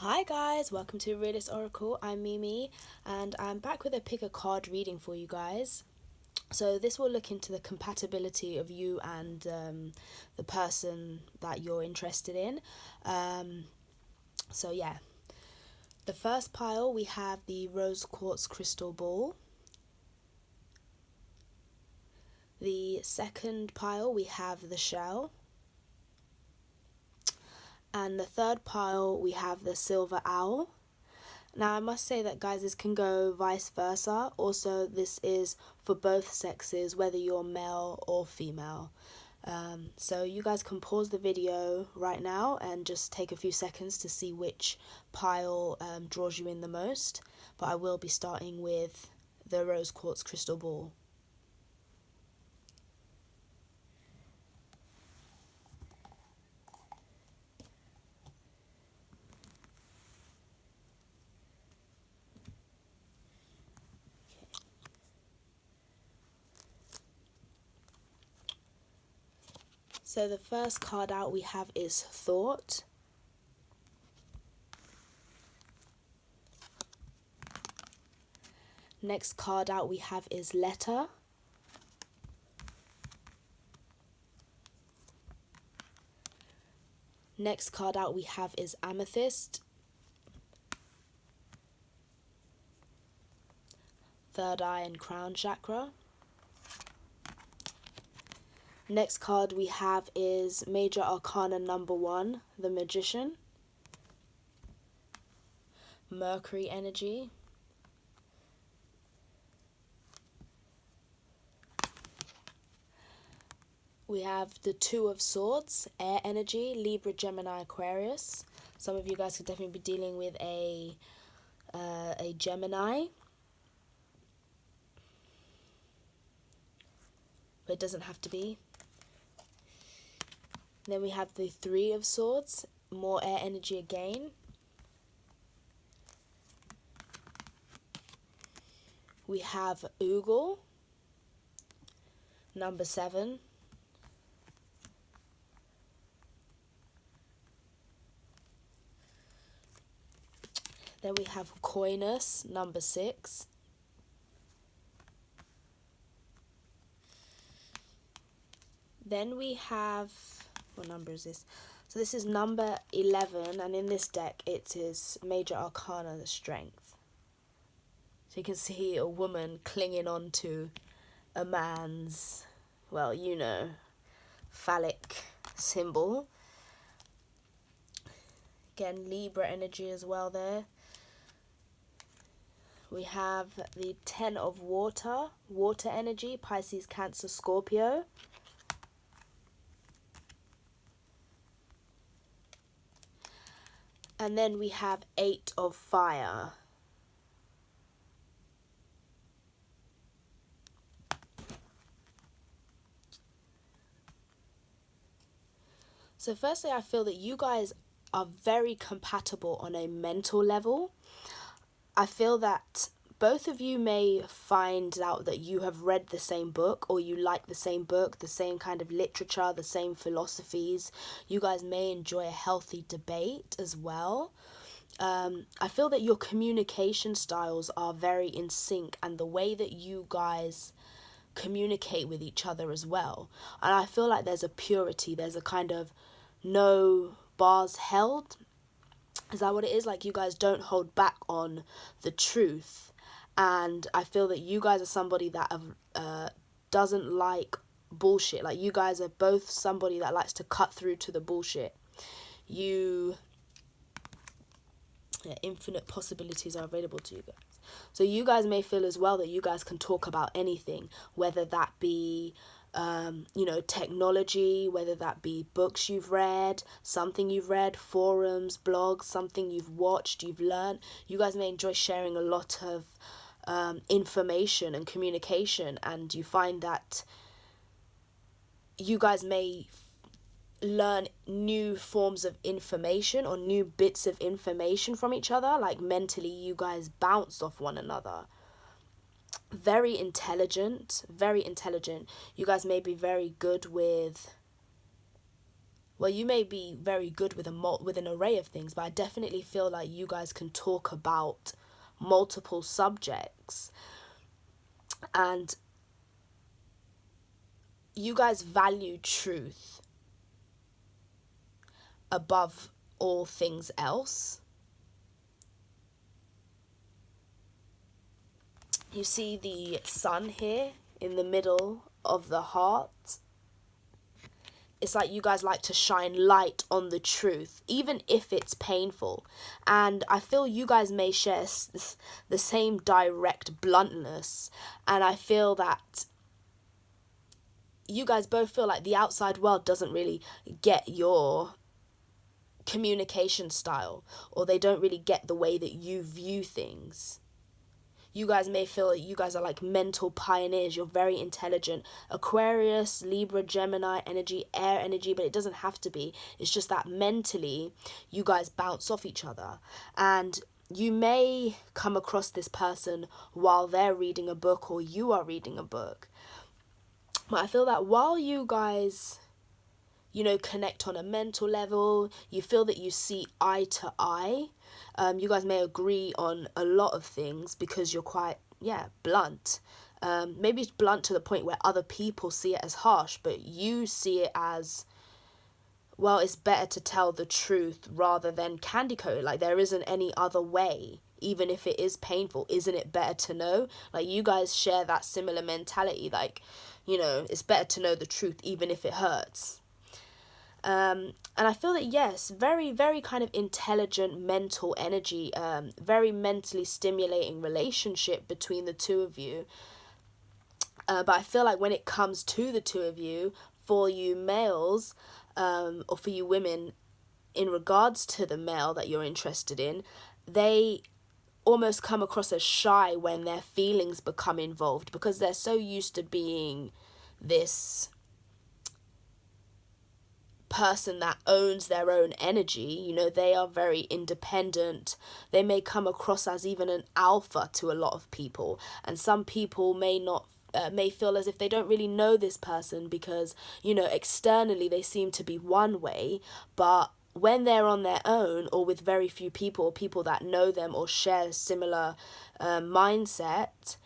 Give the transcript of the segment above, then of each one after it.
Hi guys, welcome to Realist Oracle. I'm Mimi and I'm back with a pick a card reading for you guys. So this will look into the compatibility of you and the person that you're interested in. So yeah, the first pile we have the rose quartz crystal ball. The second pile we have the shell. And the third pile we have the silver owl. Now I must say that guys, this can go vice versa. Also, this is for both sexes, whether you're male or female. So you guys can pause the video right now and just take a few seconds to see which pile draws you in the most. But I will be starting with the rose quartz crystal ball. So the first card out we have is Thought. Next card out we have is Letter. Next card out we have is Amethyst. Third eye and crown chakra. Next card we have is Major Arcana number 1, the Magician. Mercury energy. We have the Two of Swords, air energy, Libra, Gemini, Aquarius. Some of you guys could definitely be dealing with a Gemini. But it doesn't have to be. Then we have the Three of Swords, more air energy again. We have Oogle, number 7. Then we have Coinus, number 6. Then we have, what number is this? So this is number 11, and in this deck it is Major Arcana, the Strength. So you can see a woman clinging on to a man's, well, you know, phallic symbol. Again, Libra energy as well there. We have the 10 of Water, water energy, Pisces, Cancer, Scorpio. And then we have 8 of Fire. So firstly, I feel that you guys are very compatible on a mental level. I feel that both of you may find out that you have read the same book, or you like the same book, the same kind of literature, the same philosophies. You guys may enjoy a healthy debate as well. I feel that your communication styles are very in sync, and the way that you guys communicate with each other as well. And I feel like there's a purity, there's a kind of no bars held. Is that what it is? Like, you guys don't hold back on the truth. And I feel that you guys are somebody that doesn't like bullshit. Like, you guys are both somebody that likes to cut through to the bullshit. Infinite possibilities are available to you guys. So you guys may feel as well that you guys can talk about anything, whether that be technology, whether that be books you've read, something you've read, forums, blogs, something you've watched, you've learned. You guys may enjoy sharing a lot of information and communication, and you find that you guys may learn new forms of information or new bits of information from each other. Like, mentally you guys bounce off one another. Very intelligent. You guys may be very good with well, you may be very good with with an array of things, but I definitely feel like you guys can talk about multiple subjects, and you guys value truth above all things else. You see the sun here in the middle of the heart. It's like you guys like to shine light on the truth, even if it's painful. And I feel you guys may share the same direct bluntness. And I feel that you guys both feel like the outside world doesn't really get your communication style, or they don't really get the way that you view things. You guys may feel like you guys are like mental pioneers. You're very intelligent. Aquarius, Libra, Gemini energy, air energy, but it doesn't have to be. It's just that mentally you guys bounce off each other. And you may come across this person while they're reading a book or you are reading a book. But I feel that while you guys, connect on a mental level, you feel that you see eye to eye. You guys may agree on a lot of things because you're quite, blunt. Maybe it's blunt to the point where other people see it as harsh, but you see it as, well, it's better to tell the truth rather than candy coat. Like, there isn't any other way. Even if it is painful, isn't it better to know? Like, you guys share that similar mentality. Like, it's better to know the truth even if it hurts. And I feel that, yes, very, very kind of intelligent mental energy, very mentally stimulating relationship between the two of you. But I feel like when it comes to the two of you, for you males, or for you women, in regards to the male that you're interested in, they almost come across as shy when their feelings become involved because they're so used to being this person that owns their own energy. They are very independent. They may come across as even an alpha to a lot of people, and some people may feel as if they don't really know this person because externally they seem to be one way, but when they're on their own or with very few people, or people that know them or share similar mindset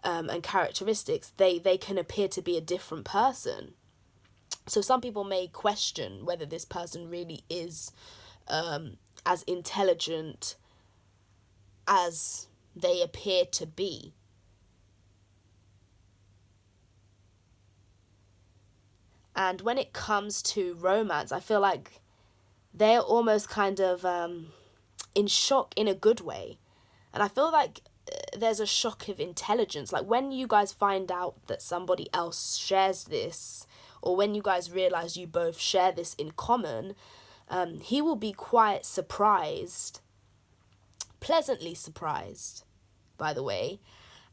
and characteristics, they can appear to be a different person. So some people may question whether this person really is as intelligent as they appear to be. And when it comes to romance, I feel like they're almost kind of in shock in a good way. And I feel like there's a shock of intelligence. Like when you guys find out that somebody else shares this, or when you guys realize you both share this in common, he will be quite surprised, pleasantly surprised, by the way.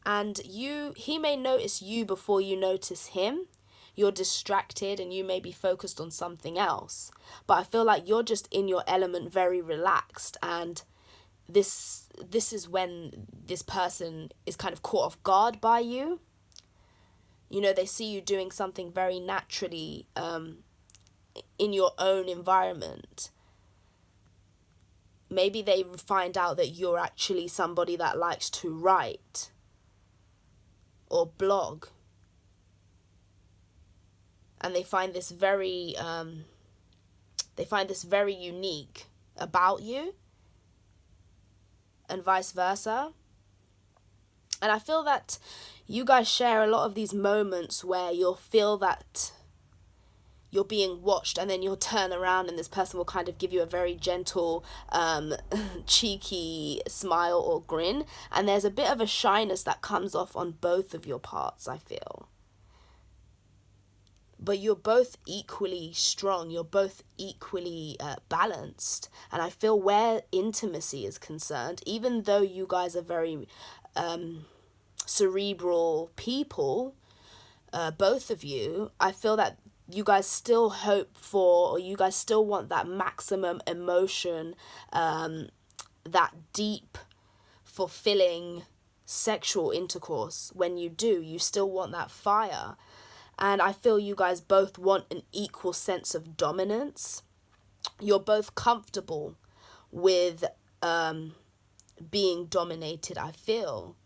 And he may notice you before you notice him. You're distracted and you may be focused on something else. But I feel like you're just in your element, very relaxed. And this is when this person is kind of caught off guard by you. They see you doing something very naturally in your own environment. Maybe they find out that you're actually somebody that likes to write or blog. And they find this very unique about you, and vice versa. And I feel that you guys share a lot of these moments where you'll feel that you're being watched, and then you'll turn around and this person will kind of give you a very gentle, cheeky smile or grin. And there's a bit of a shyness that comes off on both of your parts, I feel. But you're both equally strong. You're both equally balanced. And I feel where intimacy is concerned, even though you guys are very cerebral people, both of you, I feel that you guys still hope for, or you guys still want that maximum emotion, that deep, fulfilling sexual intercourse. When you do, you still want that fire. And I feel you guys both want an equal sense of dominance. You're both comfortable with being dominated, I feel.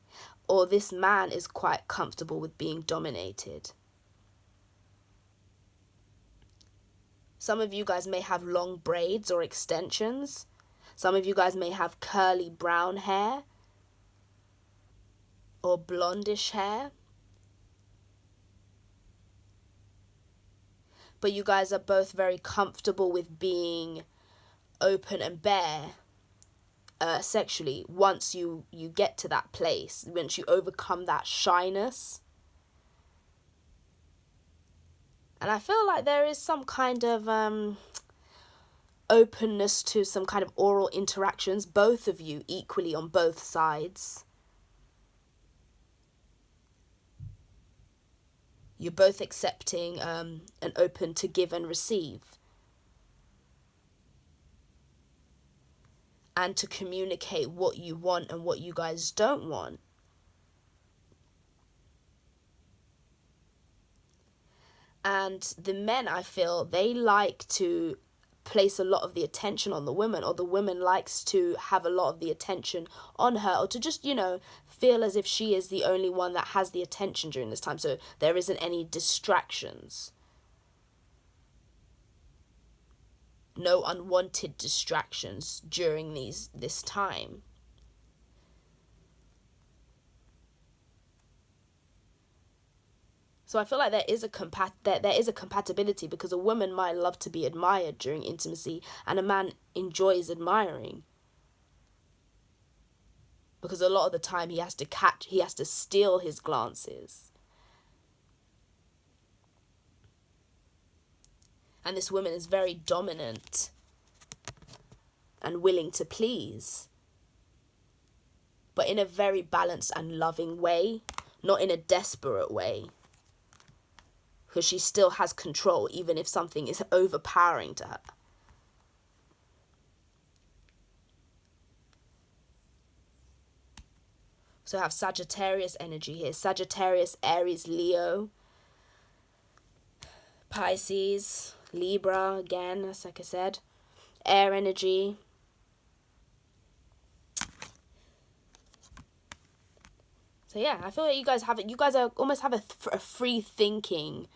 Or this man is quite comfortable with being dominated. Some of you guys may have long braids or extensions. Some of you guys may have curly brown hair or blondish hair. But you guys are both very comfortable with being open and bare sexually once you get to that place, once you overcome that shyness. And I feel like there is some kind of openness to some kind of oral interactions, both of you equally on both sides. You're both accepting and open to give and receive. And to communicate what you want and what you guys don't want. And the men, I feel, they like to place a lot of the attention on the woman, or the woman likes to have a lot of the attention on her, or to just, feel as if she is the only one that has the attention during this time, so there isn't any distractions. No unwanted distractions during this time. So I feel like there is a compatibility, because a woman might love to be admired during intimacy, and a man enjoys admiring. Because a lot of the time he has to steal his glances. And this woman is very dominant and willing to please. But in a very balanced and loving way, not in a desperate way. Because she still has control, even if something is overpowering to her. So I have Sagittarius energy here. Sagittarius, Aries, Leo, Pisces, Libra, again, that's like I said. Air energy. So yeah, I feel like you guys almost have a free thinking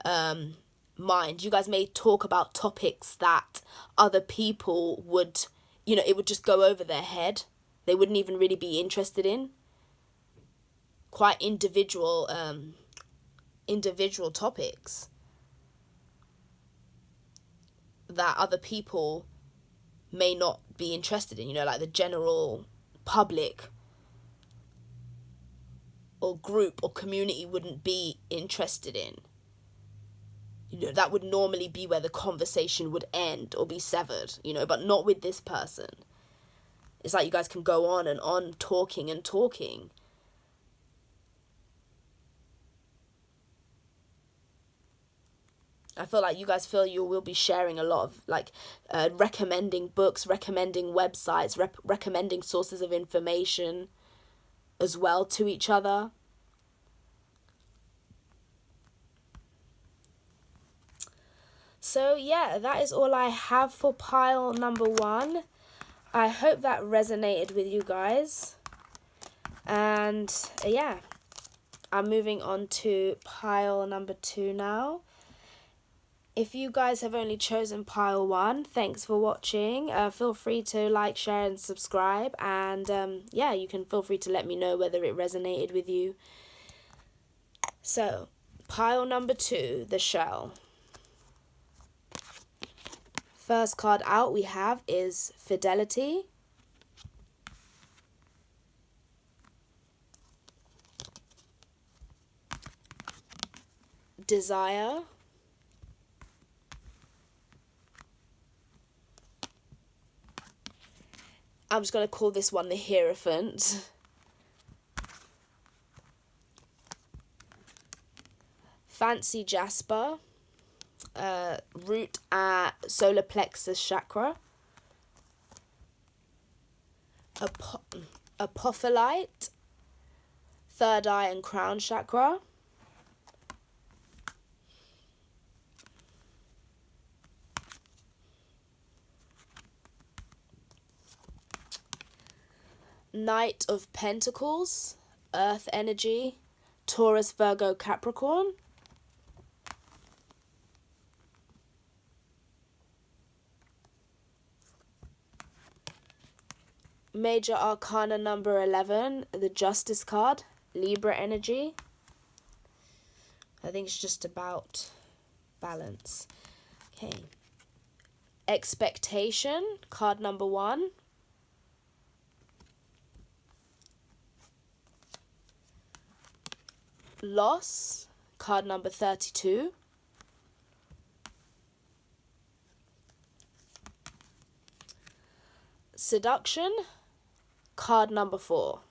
mind. You guys may talk about topics that other people would, it would just go over their head. They wouldn't even really be interested in. Quite individual topics that other people may not be interested in, like the general public or group or community wouldn't be interested in. That would normally be where the conversation would end or be severed, but not with this person. It's like you guys can go on and on talking and talking. I feel like you guys feel you will be sharing a lot of recommending books, recommending websites, recommending sources of information as well to each other. So yeah, that is all I have for pile number 1. I hope that resonated with you guys. And yeah, I'm moving on to pile number 2 now. If you guys have only chosen pile 1, thanks for watching. Feel free to like, share and subscribe. And yeah, you can feel free to let me know whether it resonated with you. So, pile number 2, the shell. First card out we have is Fidelity. Desire. I'm just going to call this one the Hierophant. Fancy Jasper. Root at solar plexus chakra. Apophyllite. Third eye and crown chakra. Knight of Pentacles, Earth energy, Taurus, Virgo, Capricorn. Major Arcana number 11, the Justice card, Libra energy. I think it's just about balance. Okay. Expectation, card number 1. Loss, card number 32. Seduction, card number 4.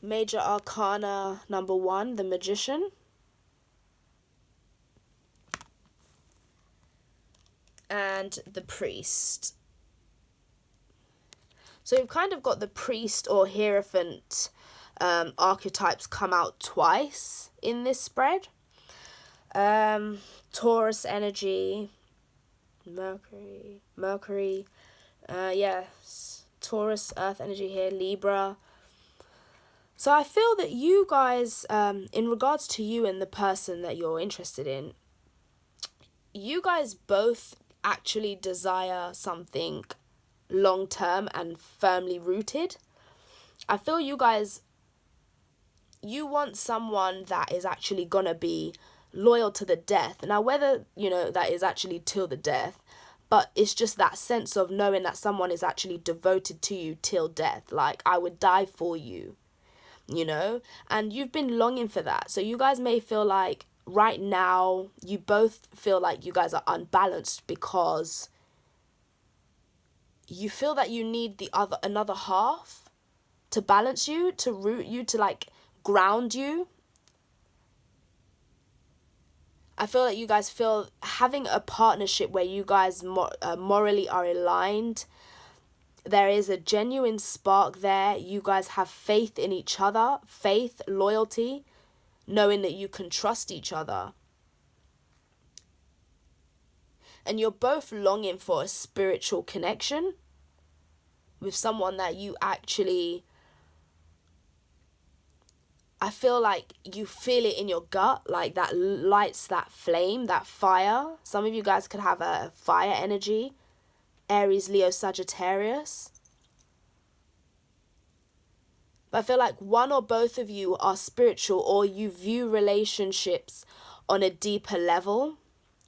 Major Arcana number 1, the Magician. And the Priest. So we've kind of got the Priest or Hierophant archetypes come out twice in this spread. Taurus energy, Mercury, yes, Taurus, Earth energy here, Libra. So I feel that you guys, in regards to you and the person that you're interested in, you guys both actually desire something long-term and firmly rooted. I feel you guys, you want someone that is actually gonna be loyal to the death. Now, whether, you know, that is actually till the death, but it's just that sense of knowing that someone is actually devoted to you till death. Like, I would die for you, you know? And you've been longing for that. So you guys may feel like right now, you both feel like you guys are unbalanced because you feel that you need another half to balance you, to root you, to like ground you. I feel that you guys feel having a partnership where you guys morally are aligned. There is a genuine spark there. You guys have faith in each other, faith, loyalty, knowing that you can trust each other. And you're both longing for a spiritual connection with someone that you actually, I feel like you feel it in your gut, like that lights that flame, that fire. Some of you guys could have a fire energy, Aries, Leo, Sagittarius. But I feel like one or both of you are spiritual, or you view relationships on a deeper level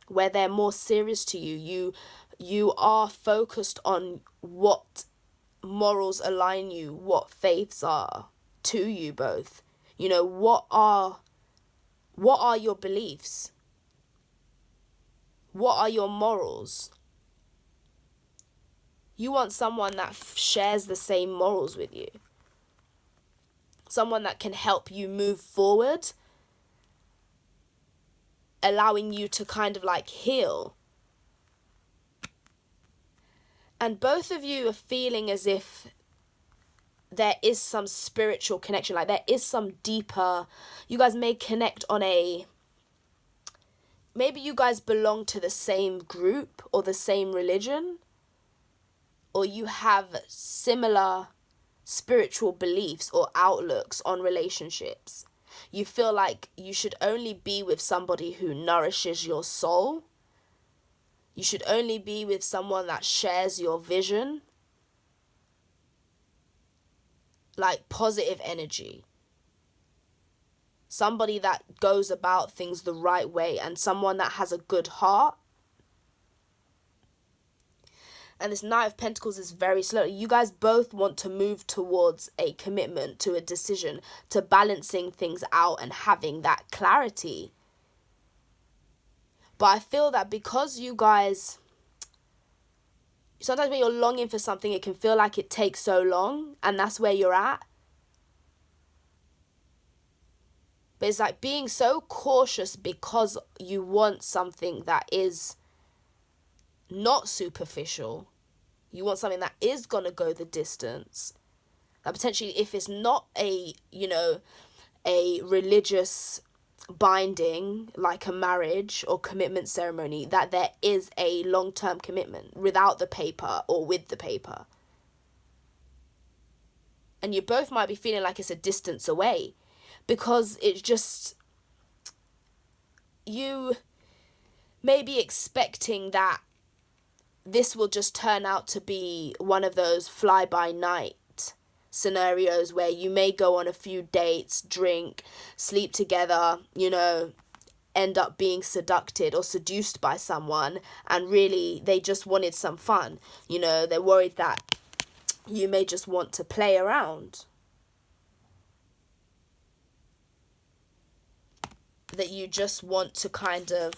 where they're more serious to you. You are focused on what morals align you, what faiths are to you both. You know, what are your beliefs? What are your morals? You want someone that shares the same morals with you. Someone that can help you move forward, allowing you to kind of like heal. And both of you are feeling as if there is some spiritual connection, like there is some deeper, you guys may connect on maybe you guys belong to the same group or the same religion, or you have similar spiritual beliefs or outlooks on relationships. You feel like you should only be with somebody who nourishes your soul. You should only be with someone that shares your vision. Like positive energy. Somebody that goes about things the right way, and someone that has a good heart. And this Knight of Pentacles is very slow. You guys both want to move towards a commitment, to a decision, to balancing things out and having that clarity. But I feel that because you guys, sometimes when you're longing for something, it can feel like it takes so long, and that's where you're at. But it's like being so cautious because you want something that is not superficial. You want something that is going to go the distance. That potentially, if it's not a, you know, a religious binding, like a marriage or commitment ceremony, that there is a long-term commitment without the paper or with the paper. And you both might be feeling like it's a distance away, because it's just, you may be expecting that this will just turn out to be one of those fly-by-night scenarios where you may go on a few dates, drink, sleep together, end up being seduced by someone, and really they just wanted some fun. They're worried that you may just want to play around, that you just want to kind of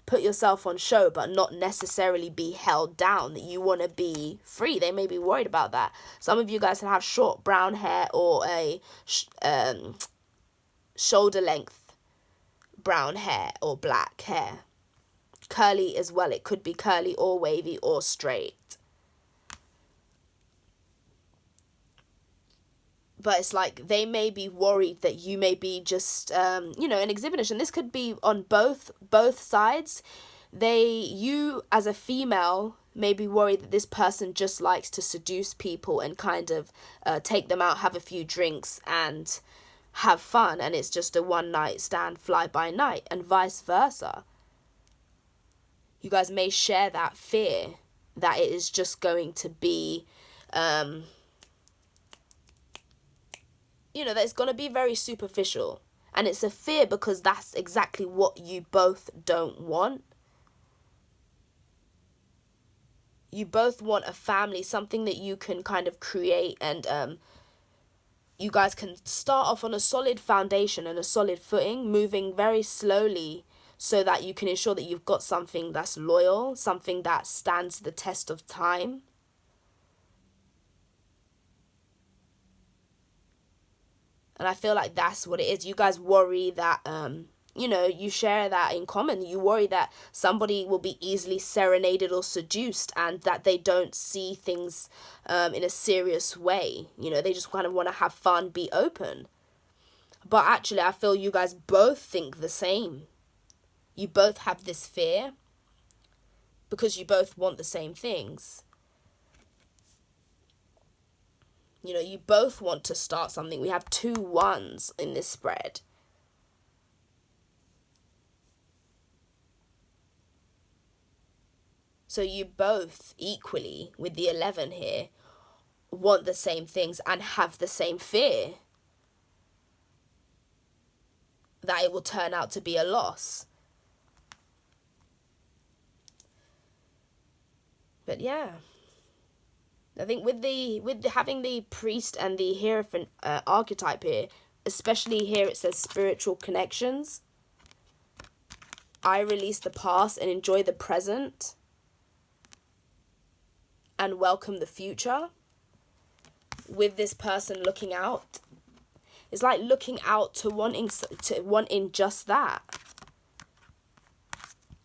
put yourself on show but not necessarily be held down, that you want to be free. They may be worried about that. Some of you guys can have short brown hair or a shoulder length brown hair or black hair. Curly as well. It could be curly or wavy or straight. But it's like they may be worried that you may be just, an exhibitionist. And this could be on both sides. You as a female may be worried that this person just likes to seduce people and kind of take them out, have a few drinks and have fun. And it's just a one-night stand, fly-by-night, and vice versa. You guys may share that fear that it is just going to be... that it's going to be very superficial. And it's a fear because that's exactly what you both don't want. You both want a family, something that you can kind of create, and you guys can start off on a solid foundation and a solid footing, moving very slowly so that you can ensure that you've got something that's loyal, something that stands the test of time. And I feel like that's what it is. You guys worry that, you share that in common. You worry that somebody will be easily serenaded or seduced, and that they don't see things in a serious way. They just kind of want to have fun, be open. But actually, I feel you guys both think the same. You both have this fear because you both want the same things. You both want to start something. We have 2 1s in this spread. So you both equally, with the 11 here, want the same things and have the same fear that it will turn out to be a loss. But yeah, I think with having the priest and the Hierophant archetype here, especially here it says spiritual connections. I release the past and enjoy the present and welcome the future. With this person looking out, it's like looking out to wanting just that.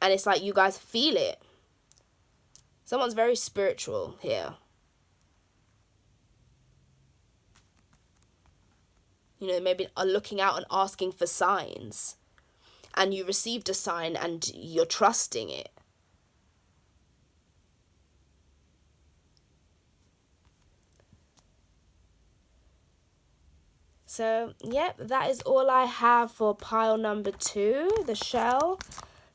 And it's like you guys feel it. Someone's very spiritual here. Maybe are looking out and asking for signs. And you received a sign and you're trusting it. So, yep, that is all I have for pile number 2, the shell.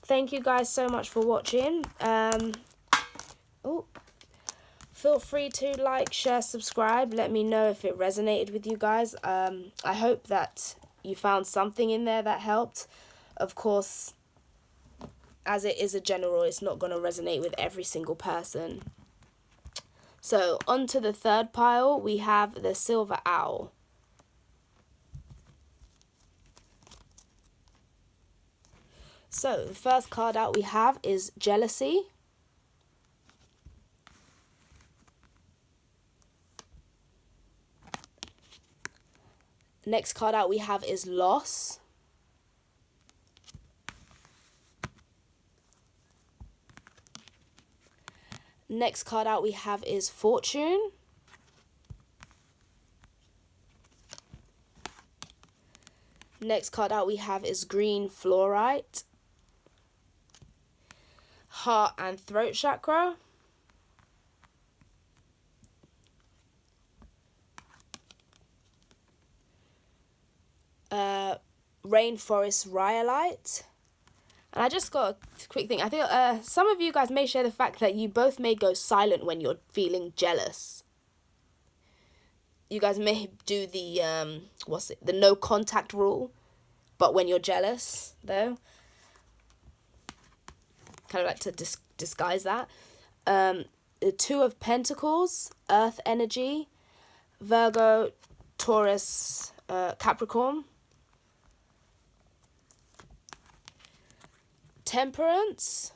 Thank you guys so much for watching. Feel free to like, share, subscribe. Let me know if it resonated with you guys. I hope that you found something in there that helped. Of course, as it is a general, it's not going to resonate with every single person. So, on to the third pile, we have the Silver Owl. So, the first card out we have is Jealousy. Next card out we have is Loss. Next card out we have is Fortune. next card out we have is green fluorite. Heart and throat chakra. Rainforest rhyolite. And I just got a quick thing. I think some of you guys may share the fact that you both may go silent when you're feeling jealous. You guys may do the the no contact rule, but when you're jealous, though, kind of like to disguise that. The Two of Pentacles, Earth energy, Virgo, Taurus, Capricorn. Temperance.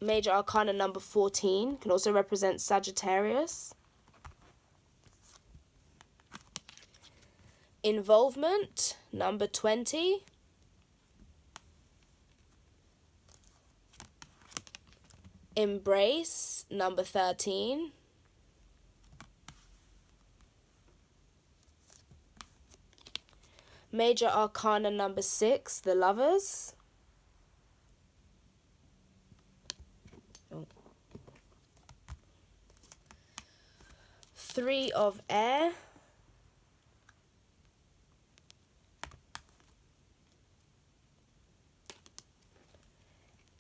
Major Arcana number 14. Can also represent Sagittarius. Involvement, number 20. Embrace, number 13. Major Arcana number 6, the Lovers. Three of Air.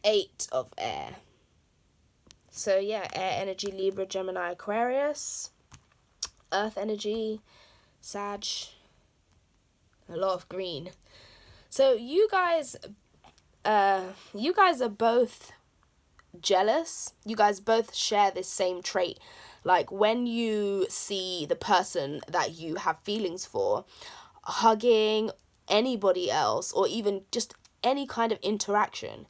Eight of Air. So yeah, air energy, Libra, Gemini, Aquarius. Earth energy, Sag. A lot of green. So you guys are both jealous. You guys both share this same trait. Like when you see the person that you have feelings for hugging anybody else, or even just any kind of interaction,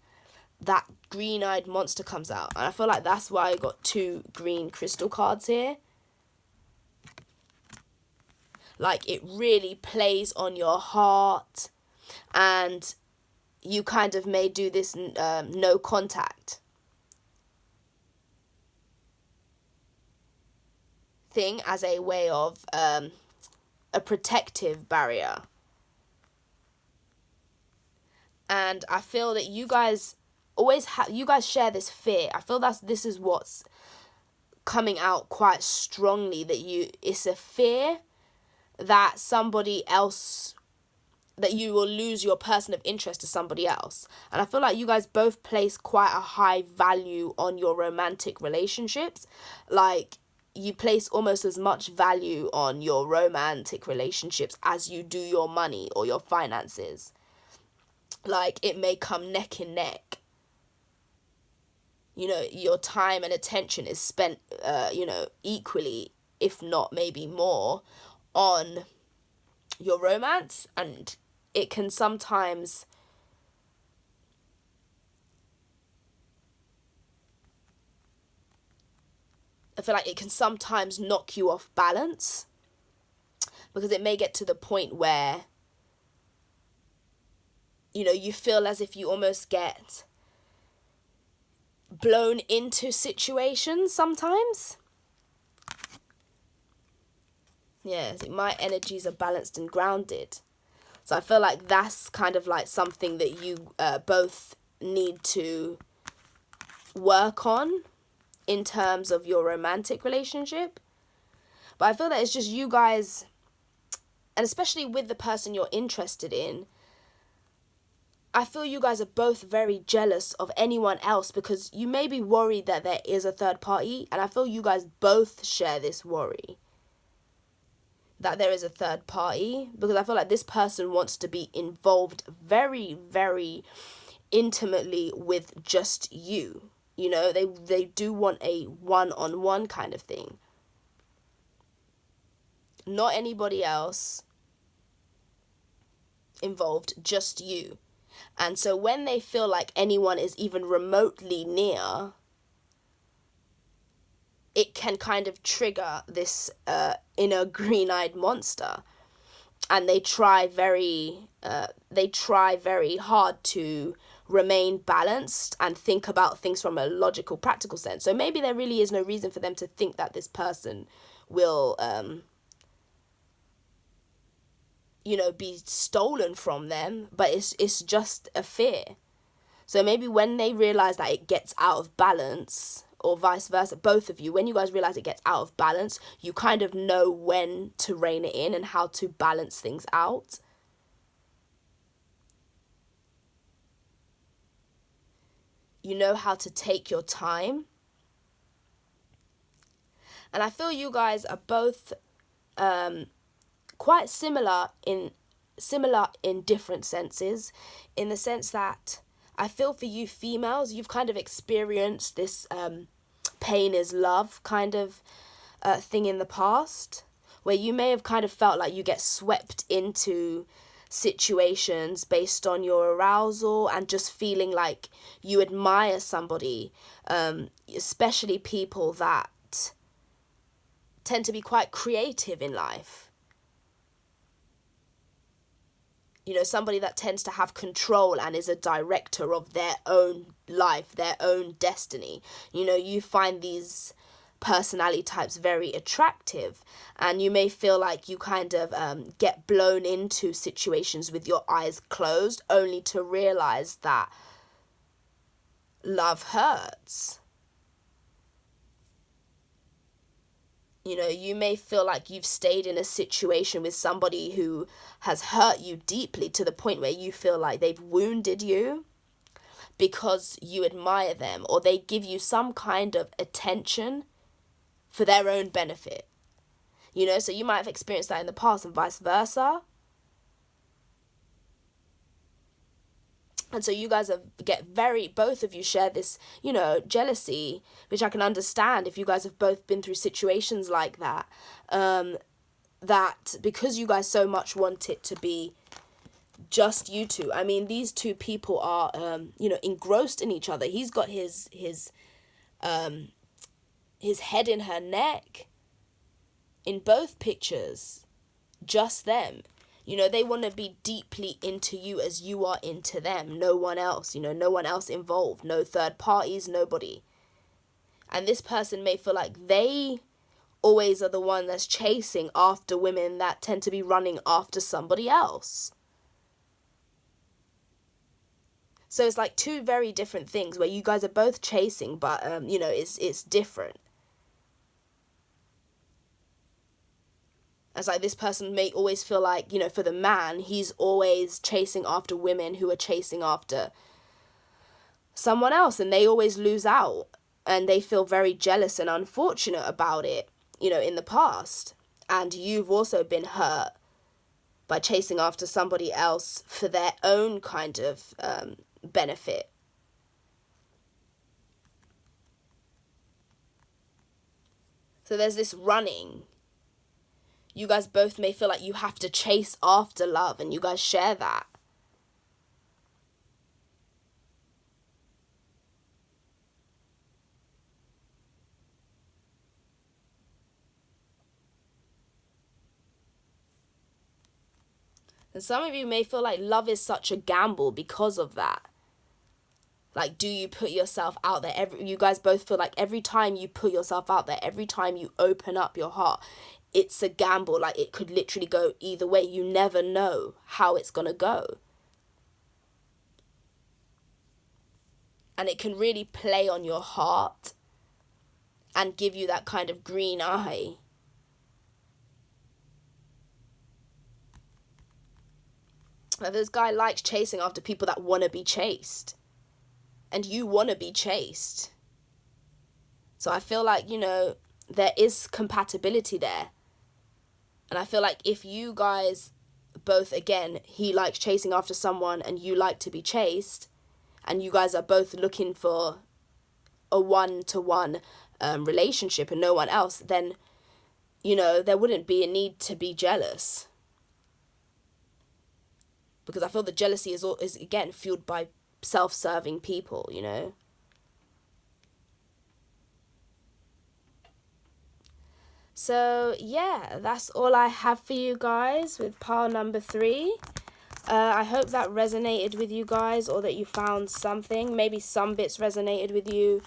that green-eyed monster comes out. And I feel like that's why I got 2 green crystal cards here. Like it really plays on your heart, and you kind of may do this no contact thing as a way of a protective barrier. And I feel that you guys you guys share this fear. I feel this is what's coming out quite strongly, that it's a fear that somebody else, that you will lose your person of interest to somebody else. And I feel like you guys both place quite a high value on your romantic relationships. Like you place almost as much value on your romantic relationships as you do your money or your finances. Like it may come neck and neck. You know, your time and attention is spent, equally, if not maybe more, on your romance. And it can sometimes I feel like it can sometimes knock you off balance, because it may get to the point where, you know, you feel as if you almost get blown into situations sometimes. Yeah, my energies are balanced and grounded. So I feel like that's kind of like something that you both need to work on in terms of your romantic relationship. But I feel that it's just you guys, and especially with the person you're interested in, I feel you guys are both very jealous of anyone else, because you may be worried that there is a third party, and I feel you guys both share this worry that there is a third party, because I feel like this person wants to be involved very, very intimately with just you. You know, they do want a one-on-one kind of thing. Not anybody else involved, just you. And so when they feel like anyone is even remotely near, it can kind of trigger this inner green-eyed monster. And they try very hard to remain balanced and think about things from a logical, practical sense. So maybe there really is no reason for them to think that this person will be stolen from them, but it's just a fear. So maybe when they realize that it gets out of balance, or vice versa, both of you, when you guys realize it gets out of balance, you kind of know when to rein it in and how to balance things out. You know how to take your time. And I feel you guys are both quite similar in different senses, in the sense that I feel for you females, you've kind of experienced this pain is love kind of thing in the past, where you may have kind of felt like you get swept into situations based on your arousal and just feeling like you admire somebody, especially people that tend to be quite creative in life. Somebody that tends to have control and is a director of their own life, their own destiny. You find these personality types very attractive, and you may feel like you kind of get blown into situations with your eyes closed, only to realize that love hurts. You may feel like you've stayed in a situation with somebody who has hurt you deeply, to the point where you feel like they've wounded you because you admire them, or they give you some kind of attention for their own benefit. So you might have experienced that in the past, and vice versa. And so you guys both of you share this, jealousy, which I can understand if you guys have both been through situations like that. That because you guys so much want it to be just you two. I mean, these two people are, engrossed in each other. He's got his head in her neck in both pictures. Just them. They want to be deeply into you as you are into them. No one else, no one else involved. No third parties, nobody. And this person may feel like they always are the one that's chasing after women that tend to be running after somebody else. So it's like two very different things where you guys are both chasing, but, it's different. It's like this person may always feel like, for the man, he's always chasing after women who are chasing after someone else, and they always lose out, and they feel very jealous and unfortunate about it, in the past. And you've also been hurt by chasing after somebody else for their own kind of benefit. So there's this running. You guys both may feel like you have to chase after love, and you guys share that. And some of you may feel like love is such a gamble because of that. Like, do you put yourself out there? You guys both feel like every time you put yourself out there, every time you open up your heart, it's a gamble. Like, it could literally go either way. You never know how it's going to go. And it can really play on your heart and give you that kind of green eye. Now, this guy likes chasing after people that want to be chased. And you want to be chased. So I feel like, there is compatibility there. And I feel like if you guys both, again, he likes chasing after someone and you like to be chased, and you guys are both looking for a one-to-one relationship and no one else, then, there wouldn't be a need to be jealous. Because I feel the jealousy is again, fueled by self-serving people, So, yeah, that's all I have for you guys with pile number 3. I hope that resonated with you guys, or that you found something. Maybe some bits resonated with you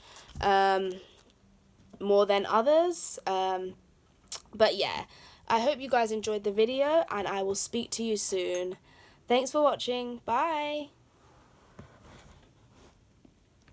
more than others. But, yeah, I hope you guys enjoyed the video, and I will speak to you soon. Thanks for watching. Bye.